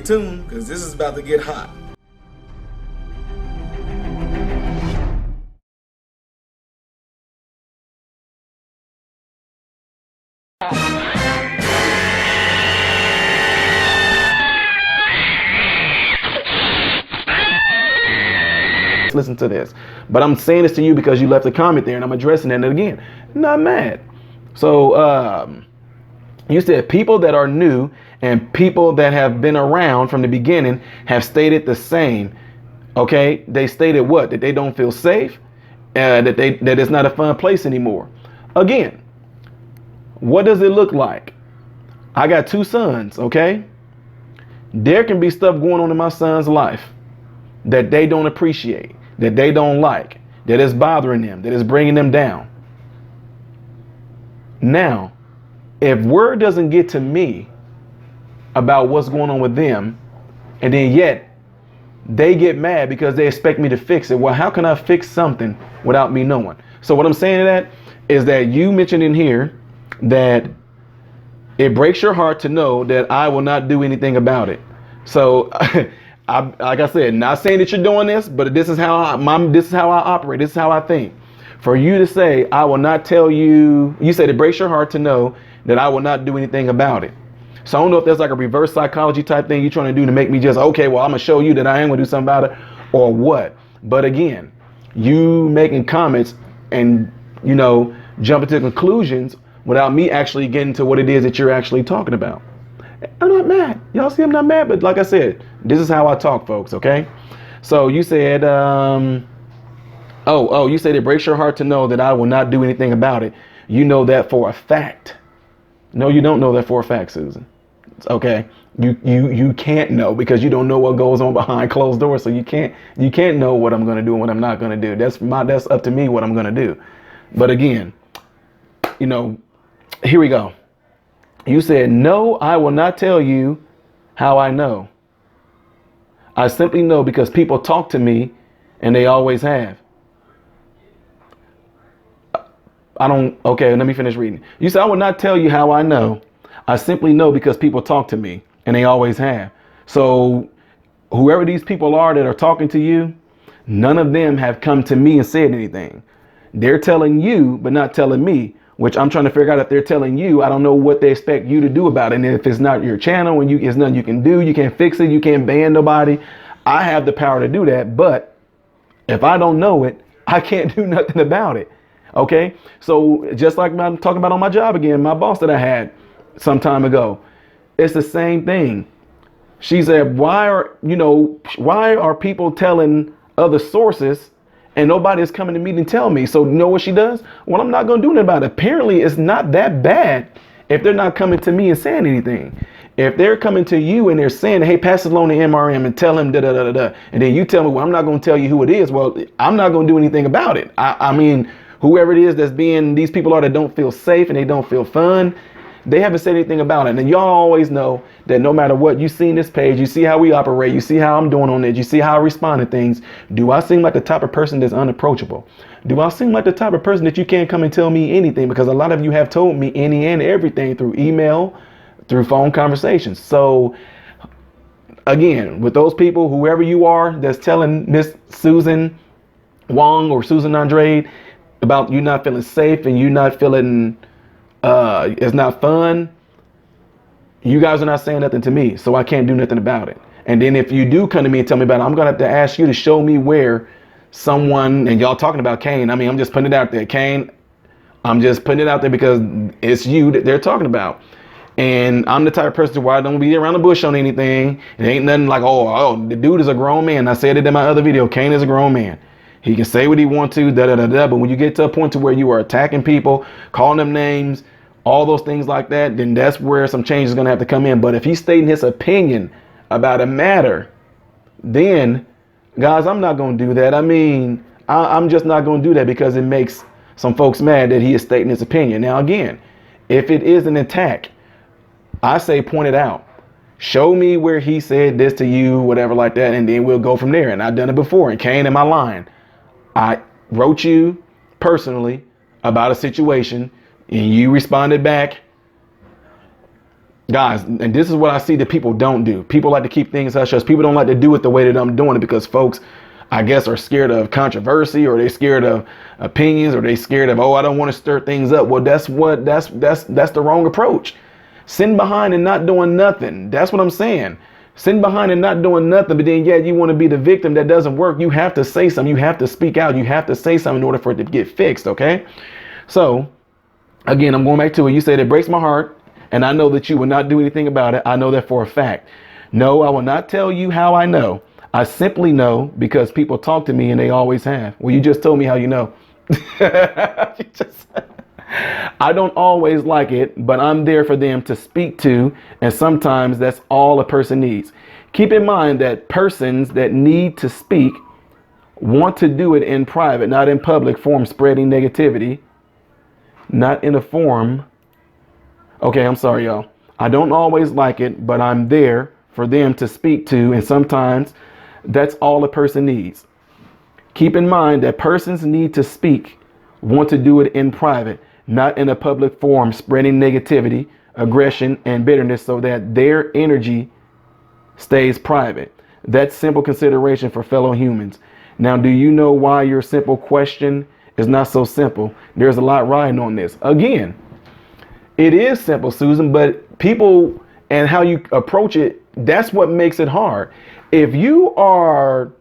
tuned, because this is about to get hot. Listen to this, but I'm saying this to you because you left a comment there and I'm addressing it again. Not mad. So you said people that are new and people that have been around from the beginning have stated the same. Okay, they stated what? That they don't feel safe, that it's not a fun place anymore. Again, what does it look like? I got 2 sons. Okay, there can be stuff going on in my son's life that they don't appreciate, that they don't like, that is bothering them, that is bringing them down. Now, if word doesn't get to me about what's going on with them, and then yet they get mad because they expect me to fix it, well, how can I fix something without me knowing? So what I'm saying to that is that you mentioned in here that it breaks your heart to know that I will not do anything about it. So like I said, not saying that you're doing this, but this is how I operate. This is how I think. For you to say, I will not tell you, you said it breaks your heart to know that I will not do anything about it. So I don't know if that's like a reverse psychology type thing you're trying to do to make me just, okay, well, I'm going to show you that I am going to do something about it or what. But again, you making comments and, jumping to conclusions without me actually getting to what it is that you're actually talking about. I'm not mad. Y'all see, I'm not mad. But like I said, this is how I talk, folks. OK, so you said, you said it breaks your heart to know that I will not do anything about it. You know that for a fact. No, you don't know that for a fact, Susan. OK, you can't know because you don't know what goes on behind closed doors. So you can't know what I'm going to do and what I'm not going to do. That's up to me what I'm going to do. But again, here we go. You said, no, I will not tell you how I know. I simply know because people talk to me and they always have. Okay, let me finish reading. You said, I will not tell you how I know. I simply know because people talk to me and they always have. So whoever these people are that are talking to you, none of them have come to me and said anything. They're telling you, but not telling me, which I'm trying to figure out if they're telling you, I don't know what they expect you to do about it. And if it's not your channel and it's nothing you can do, you can't fix it, you can't ban nobody. I have the power to do that. But if I don't know it, I can't do nothing about it. OK, so just like I'm talking about on my job again, my boss that I had some time ago, it's the same thing. She said, why are people telling other sources and nobody is coming to me and tell me? So you know what she does? Well, I'm not going to do anything about it. Apparently, it's not that bad if they're not coming to me and saying anything. If they're coming to you and they're saying, hey, pass it along to MRM and tell him da da da da, and then you tell me, well, I'm not going to tell you who it is. Well, I'm not going to do anything about it. I mean, whoever it is that's being, these people are that don't feel safe and they don't feel fun, they haven't said anything about it. And y'all always know that no matter what, you see in this page, you see how we operate, you see how I'm doing on it, you see how I respond to things. Do I seem like the type of person that's unapproachable? Do I seem like the type of person that you can't come and tell me anything? Because a lot of you have told me any and everything through email, through phone conversations. So again, with those people, whoever you are that's telling Miss Susan Wong or Susan Andrade about you not feeling safe and you not feeling it's not fun, you guys are not saying nothing to me, so I can't do nothing about it. And then if you do come to me and tell me about it, I'm gonna have to ask you to show me where someone, and y'all talking about Kane, I mean, I'm just putting it out there, Kane, I'm just putting it out there because it's you that they're talking about. And I'm the type of person where I don't be around the bush on anything. It ain't nothing like, oh, the dude is a grown man. I said it in my other video, Kane is a grown man. He can say what he wants to, da da da da. But when you get to a point to where you are attacking people, calling them names, all those things like that, then that's where some change is going to have to come in. But if he's stating his opinion about a matter, then, guys, I'm not going to do that. I mean, I'm just not going to do that because it makes some folks mad that he is stating his opinion. Now, again, if it is an attack, I say point it out. Show me where he said this to you, whatever like that, and then we'll go from there. And I've done it before. And Kane, in my line, I wrote you personally about a situation and you responded back. Guys, and this is what I see that people don't do. People like to keep things hush hush. People don't like to do it the way that I'm doing it because folks, I guess, are scared of controversy, or they're scared of opinions, or they're scared of, oh, I don't want to stir things up. Well, that's the wrong approach. Sitting behind and not doing nothing. That's what I'm saying. Sitting behind and not doing nothing, but then you want to be the victim. That doesn't work. You have to say something. You have to speak out. You have to say something in order for it to get fixed. Okay. So again, I'm going back to it. You said it breaks my heart, and I know that you will not do anything about it. I know that for a fact. No, I will not tell you how I know. I simply know because people talk to me, and they always have. Well, you just told me how you know. I don't always like it, but I'm there for them to speak to, and sometimes that's all a person needs. Keep in mind that persons that need to speak want to do it in private, not in public form, spreading negativity, not in a forum. Okay, I'm sorry, y'all. I don't always like it, but I'm there for them to speak to, and sometimes that's all a person needs. Keep in mind that persons need to speak, want to do it in private, not in a public forum, spreading negativity, aggression, and bitterness so that their energy stays private. That's simple consideration for fellow humans. Now, do you know why your simple question is not so simple? There's a lot riding on this. Again, it is simple, Susan, but people and how you approach it, that's what makes it hard. If you are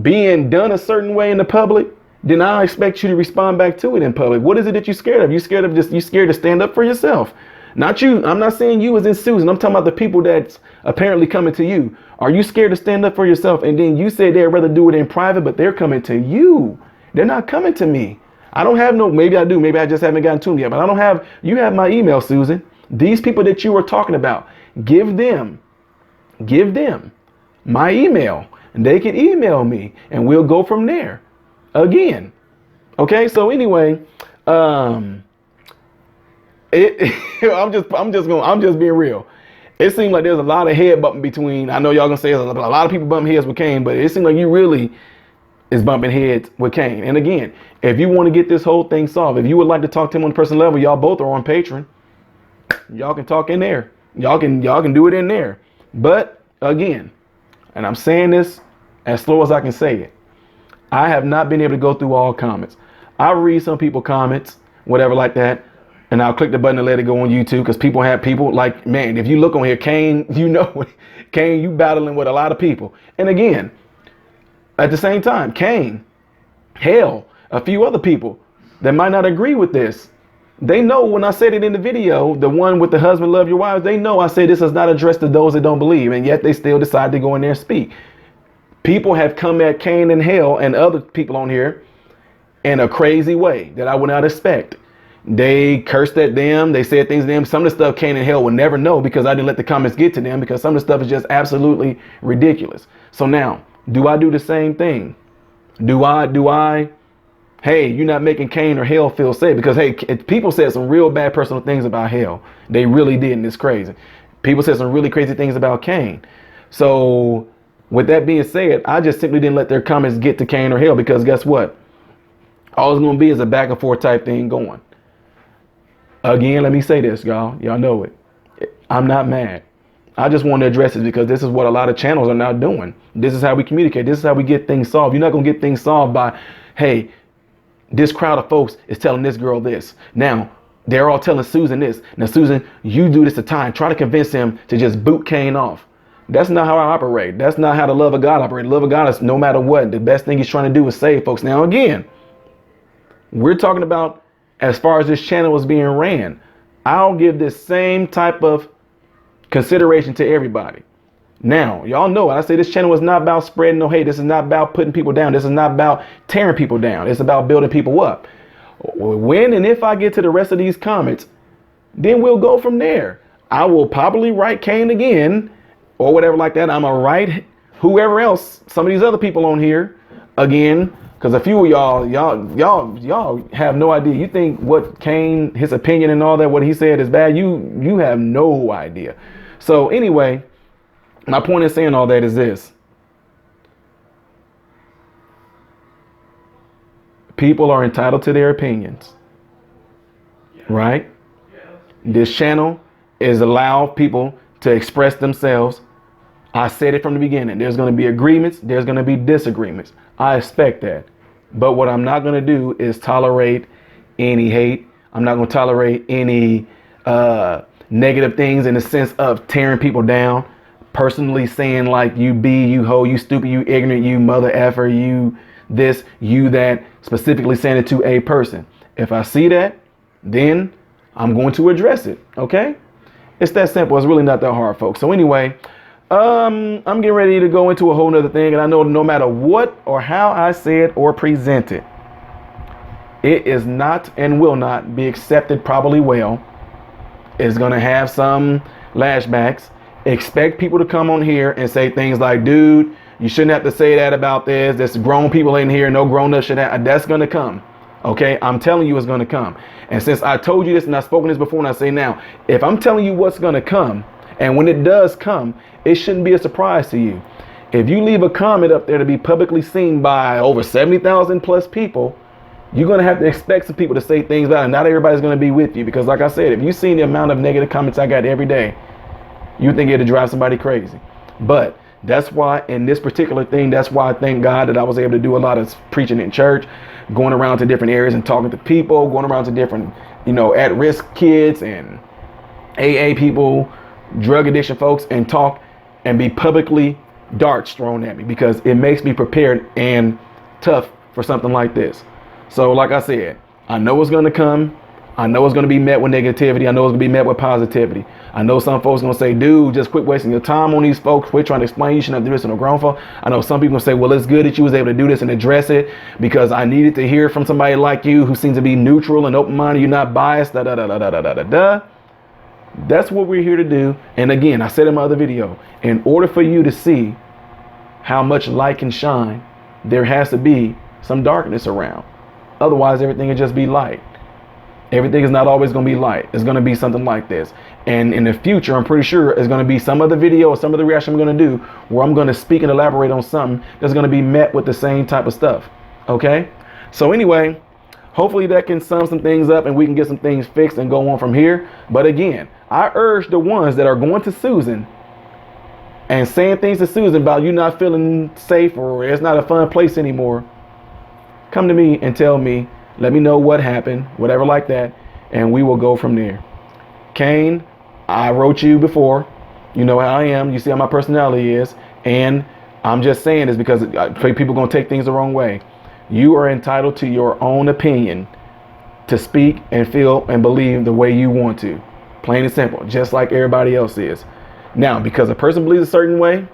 being done a certain way in the public, then I expect you to respond back to it in public. What is it that you're scared of? You scared to stand up for yourself. Not you. I'm not saying you as in Susan. I'm talking about the people that's apparently coming to you. Are you scared to stand up for yourself? And then you say they'd rather do it in private, but they're coming to you. They're not coming to me. I don't have no, maybe I do. Maybe I just haven't gotten to them yet, but I don't have, you have my email, Susan. These people that you were talking about, give them my email, and they can email me, and we'll go from there. Again. Okay. So anyway, I'm just being real. It seems like there's a lot of head bumping between. I know y'all gonna say a lot of people bump heads with Kane, but it seems like you really is bumping heads with Kane. And again, if you want to get this whole thing solved, if you would like to talk to him on a personal level, y'all both are on Patreon. Y'all can talk in there. Y'all can do it in there. But again, and I'm saying this as slow as I can say it, I have not been able to go through all comments. I read some people's comments, whatever like that, and I'll click the button and let it go on YouTube because people have people like, man, if you look on here, Kane, you know, Kane, you battling with a lot of people. And again, at the same time, Kane, hell, a few other people that might not agree with this. They know when I said it in the video, the one with the husband love your wives, they know I say this is not addressed to those that don't believe, and yet they still decide to go in there and speak. People have come at Kane and hell and other people on here in a crazy way that I would not expect. They cursed at them. They said things to them. Some of the stuff Kane and hell would never know because I didn't let the comments get to them because some of the stuff is just absolutely ridiculous. So now, do I do the same thing? Do I, hey, you're not making Kane or hell feel safe? Because, hey, people said some real bad personal things about hell. They really did, and it's crazy. People said some really crazy things about Kane. So with that being said, I just simply didn't let their comments get to Kane or hell because guess what? All it's going to be is a back and forth type thing going. Again, let me say this, y'all. Y'all know it. I'm not mad. I just want to address it because this is what a lot of channels are now doing. This is how we communicate. This is how we get things solved. You're not going to get things solved by, hey, this crowd of folks is telling this girl this. Now, they're all telling Susan this. Now, Susan, you do this a time. Try to convince him to just boot Kane off. That's not how I operate. That's not how the love of God operates. The love of God is no matter what. The best thing he's trying to do is save folks. Now, again, we're talking about as far as this channel is being ran. I'll give this same type of consideration to everybody. Now, y'all know I say this channel is not about spreading no hate. This is not about putting people down. This is not about tearing people down. It's about building people up. When and if I get to the rest of these comments, then we'll go from there. I will probably write Kane again or whatever like that. I'm gonna write whoever else, some of these other people on here again, because a few of y'all have no idea. You think what Kane, his opinion and all that, what he said is bad. You have no idea. So anyway, my point in saying all that is this. People are entitled to their opinions, right? This channel is allow people to express themselves. I said it from the beginning. There's going to be agreements. There's going to be disagreements. I expect that. But what I'm not going to do is tolerate any hate. I'm not going to tolerate any negative things in the sense of tearing people down. Personally saying like you be, you hoe, you stupid, you ignorant, you mother effer, you this, you that, specifically saying it to a person. If I see that, then I'm going to address it. Okay? It's that simple. It's really not that hard, folks. So anyway, I'm getting ready to go into a whole nother thing. And I know no matter what or how I say it or present it, it is not and will not be accepted probably well. It's going to have some lashbacks. Expect people to come on here and say things like, dude, you shouldn't have to say that about this. There's grown people in here. No grown up should have. That's going to come. OK, I'm telling you it's going to come. And since I told you this and I've spoken this before and I say now, if I'm telling you what's going to come and when it does come, it shouldn't be a surprise to you. If you leave a comment up there to be publicly seen by over 70,000 plus people, you're going to have to expect some people to say things about it. Not everybody's going to be with you, because like I said, if you've seen the amount of negative comments I got every day, you think it'd drive somebody crazy. But that's why in this particular thing, that's why I thank God that I was able to do a lot of preaching in church, going around to different areas and talking to people, going around to different, at-risk kids and AA people, drug addiction folks, and talk and be publicly darts thrown at me, because it makes me prepared and tough for something like this. So like I said, I know it's going to come. I know it's going to be met with negativity. I know it's going to be met with positivity. I know some folks are going to say, dude, just quit wasting your time on these folks. Quit trying to explain. You shouldn't have to do this to no grown folk. I know some people will say, well, it's good that you was able to do this and address it, because I needed to hear from somebody like you who seems to be neutral and open-minded. You're not biased. Da, da, da, da, da, da, da, da. That's what we're here to do. And again, I said in my other video, in order for you to see how much light can shine, there has to be some darkness around. Otherwise, everything will just be light. Everything is not always going to be light. It's going to be something like this. And in the future, I'm pretty sure it's going to be some other video or some other reaction I'm going to do where I'm going to speak and elaborate on something that's going to be met with the same type of stuff. Okay? So anyway, hopefully that can sum some things up and we can get some things fixed and go on from here. But again, I urge the ones that are going to Susan and saying things to Susan about you not feeling safe or it's not a fun place anymore, come to me and tell me. Let me know what happened, whatever like that, and we will go from there. Kane, I wrote you before. You know how I am. You see how my personality is. And I'm just saying this because people are going to take things the wrong way. You are entitled to your own opinion to speak and feel and believe the way you want to. Plain and simple, just like everybody else is. Now, because a person believes a certain way,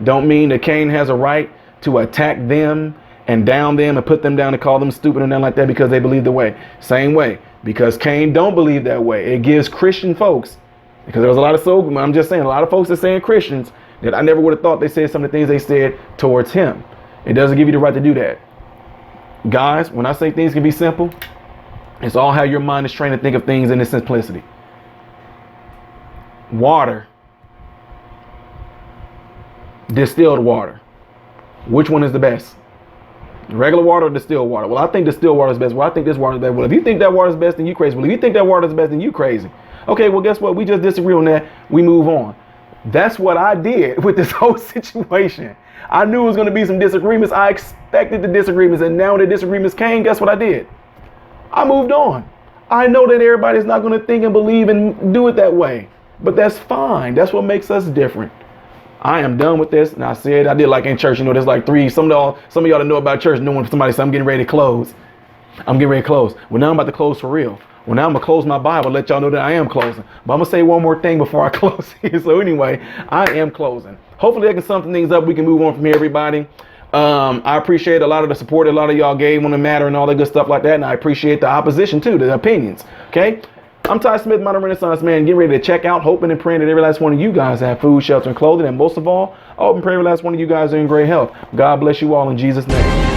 don't mean that Kane has a right to attack them and down them and put them down and call them stupid and nothing like that because they believe the way. Same way, because Kane don't believe that way. It gives Christian folks, because there was a lot of I'm just saying, a lot of folks that saying Christians that I never would have thought they said some of the things they said towards him. It doesn't give you the right to do that. Guys, when I say things can be simple, it's all how your mind is trained to think of things in its simplicity. Water, distilled water. Which one is the best? Regular water or distilled water? Well, I think distilled water is best. Well, I think this water is best. Well, if you think that water is best, then you crazy. Well, if you think that water is best, then you crazy. Okay, well, guess what? We just disagree on that. We move on. That's what I did with this whole situation. I knew it was going to be some disagreements. I expected the disagreements. And now when the disagreements came, guess what I did? I moved on. I know that everybody's not going to think and believe and do it that way. But that's fine. That's what makes us different. I am done with this. And I said, I did like in church, there's like some of y'all that know about church, knowing somebody said, I'm getting ready to close. I'm getting ready to close. Well, now I'm about to close for real. Well, now I'm going to close my Bible, let y'all know that I am closing. But I'm going to say one more thing before I close here. So anyway, I am closing. Hopefully I can sum some things up. We can move on from here, everybody. I appreciate a lot of the support a lot of y'all gave on the matter and all that good stuff like that. And I appreciate the opposition too, the opinions. Okay. I'm Ty Smith, Modern Renaissance Man, getting ready to check out, hoping and praying that every last one of you guys have food, shelter, and clothing. And most of all, I hope and pray every last one of you guys are in great health. God bless you all in Jesus' name.